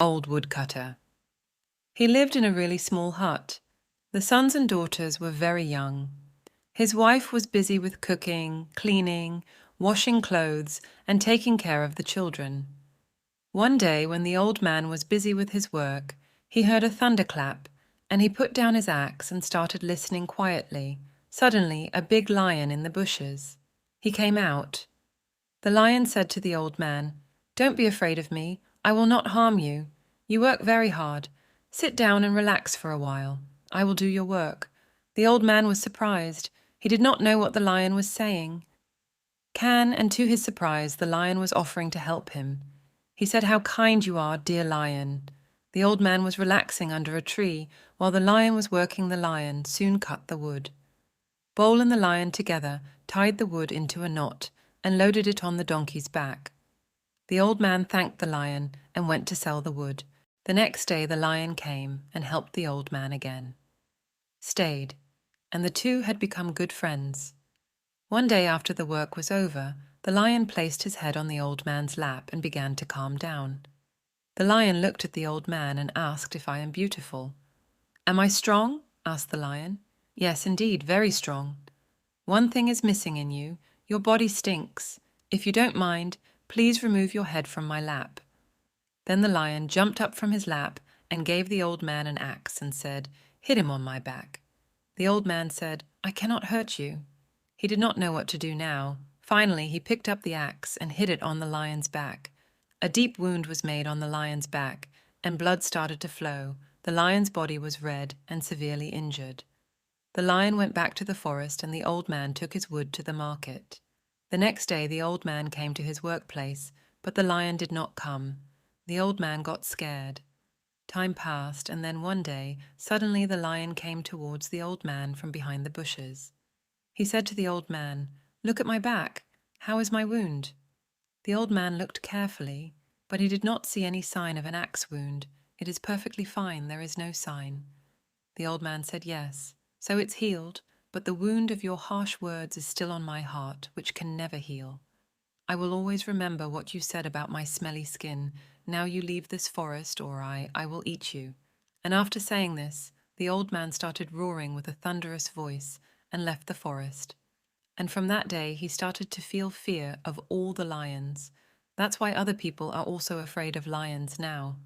Old Woodcutter. He lived in a really small hut. The sons and daughters were very young. His wife was busy with cooking, cleaning, washing clothes, and taking care of the children. One day, when the old man was busy with his work, he heard a thunderclap, and he put down his axe and started listening quietly. Suddenly, a big lion in the bushes. He came out. The lion said to the old man, "Don't be afraid of me. I will not harm you. You work very hard. Sit down and relax for a while. I will do your work." The old man was surprised. He did not know what the lion was saying. And to his surprise, the lion was offering to help him. He said, "How kind you are, dear lion." The old man was relaxing under a tree while the lion was working. The lion soon cut the wood. Bowl and the lion together tied the wood into a knot and loaded it on the donkey's back. The old man thanked the lion and went to sell the wood. The next day the lion came and helped the old man again. Stayed, and the two had become good friends. One day after the work was over, the lion placed his head on the old man's lap and began to calm down. The lion looked at the old man and asked if I am beautiful. "Am I strong?" asked the lion. "Yes, indeed, very strong. One thing is missing in you. Your body stinks. If you don't mind, please remove your head from my lap." Then the lion jumped up from his lap and gave the old man an axe and said, "Hit him on my back." The old man said, "I cannot hurt you." He did not know what to do now. Finally, he picked up the axe and hit it on the lion's back. A deep wound was made on the lion's back, and blood started to flow. The lion's body was red and severely injured. The lion went back to the forest, and the old man took his wood to the market. The next day the old man came to his workplace, but the lion did not come. The old man got scared. Time passed, and then one day, suddenly the lion came towards the old man from behind the bushes. He said to the old man, "Look at my back. How is my wound?" The old man looked carefully, but he did not see any sign of an axe wound. "It is perfectly fine. There is no sign." The old man said, "Yes, so it's healed, but the wound of your harsh words is still on my heart, which can never heal. I will always remember what you said about my smelly skin. Now you leave this forest, or I will eat you." And after saying this, the old man started roaring with a thunderous voice and left the forest. And from that day he started to feel fear of all the lions. That's why other people are also afraid of lions now.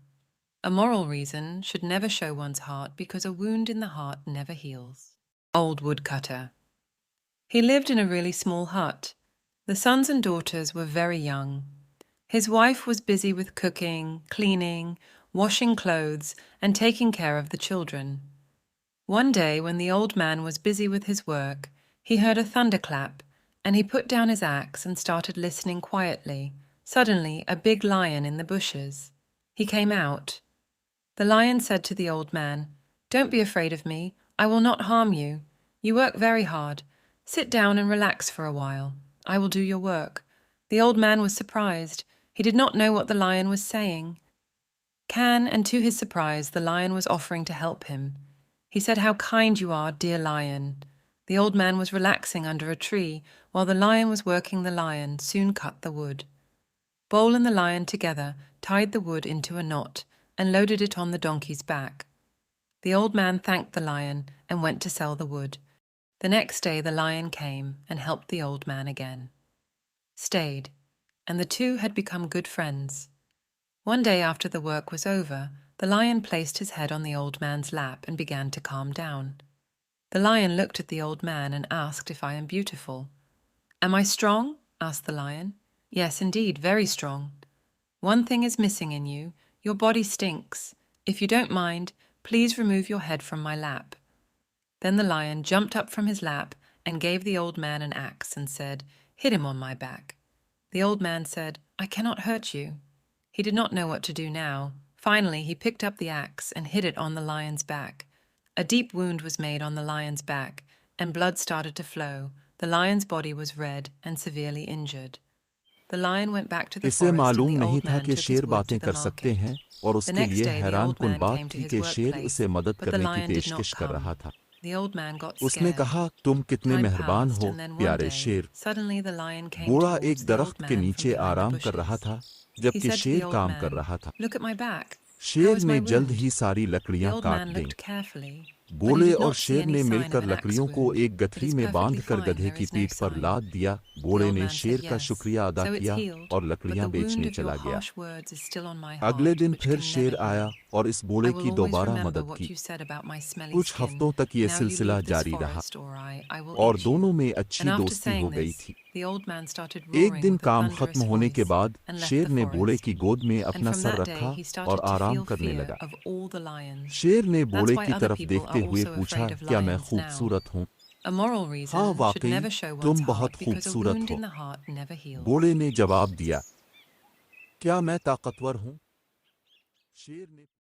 A moral reason should never show one's heart, because a wound in the heart never heals. Old Woodcutter. He lived in a really small hut. The sons and daughters were very young. His wife was busy with cooking, cleaning, washing clothes, and taking care of the children. One day, when the old man was busy with his work, he heard a thunderclap, and he put down his axe and started listening quietly. Suddenly, a big lion in the bushes. He came out. The lion said to the old man, "Don't be afraid of me. I will not harm you. You work very hard. Sit down and relax for a while. I will do your work." The old man was surprised. He did not know what the lion was saying. And to his surprise, the lion was offering to help him. He said, "How kind you are, dear lion." The old man was relaxing under a tree while the lion was working. The lion soon cut the wood. Bowl and the lion together tied the wood into a knot and loaded it on the donkey's back. The old man thanked the lion and went to sell the wood. The next day the lion came and helped the old man again. Stayed, and the two had become good friends. One day after the work was over, the lion placed his head on the old man's lap and began to calm down. The lion looked at the old man and asked if I am beautiful. "Am I strong?" asked the lion. "Yes, indeed, very strong. One thing is missing in you. Your body stinks. If you don't mind, please remove your head from my lap." Then the lion jumped up from his lap and gave the old man an axe and said, "Hit him on my back." The old man said, "I cannot hurt you." He did not know what to do now. Finally, he picked up the axe and hit it on the lion's back. A deep wound was made on the lion's back, and blood started to flow. The lion's body was red and severely injured. The lion went back to the इसे forest, मालूम and the नहीं old था man कि took his शेर wood बातें to the कर सकते market. हैं, और The उसके next लिए day the हैरान old कुन man बात came to थी his कि शेर workplace, उसे मदद but the करने की lion did not पेशकश कर रहा come. था. The old man got उसने scared. कहा, "तुम कितने Time मेहरबान passed, हो, and then one प्यारे day, शेर." suddenly the lion came बूढ़ा towards एक the old दरख्त के man from नीचे behind the आराम कर रहा bushes. था, He जबकि said to the शेर old काम कर man, रहा था. "Look at my back. شیر نے جلد ہی ساری لکڑیاں کاٹ دیں۔ بوڑے اور شیر نے مل کر لکڑیوں کو ایک گٹھری میں باندھ کر گدھے کی پیٹھ پر لاد دیا۔ بوڑے نے شیر کا شکریہ ادا کیا اور لکڑیاں بیچنے چلا گیا۔ اگلے دن پھر شیر آیا اور اس بوڑے کی دوبارہ مدد کی۔ کچھ ہفتوں تک یہ سلسلہ جاری رہا اور دونوں میں اچھی دوستی ہو گئی تھی۔ ایک دن کام ختم ہونے کے بعد شیر نے بوڑے کی گود میں اپنا سر رکھا اور آرام کرنے لگا۔ شیر نے بوڑے کی طرف دیکھتے ہوئے پوچھا، کیا میں خوبصورت ہوں؟ ہاں واقعی تم بہت خوبصورت ہو، بوڑے نے جواب دیا۔ کیا میں طاقتور ہوں؟ شیر نے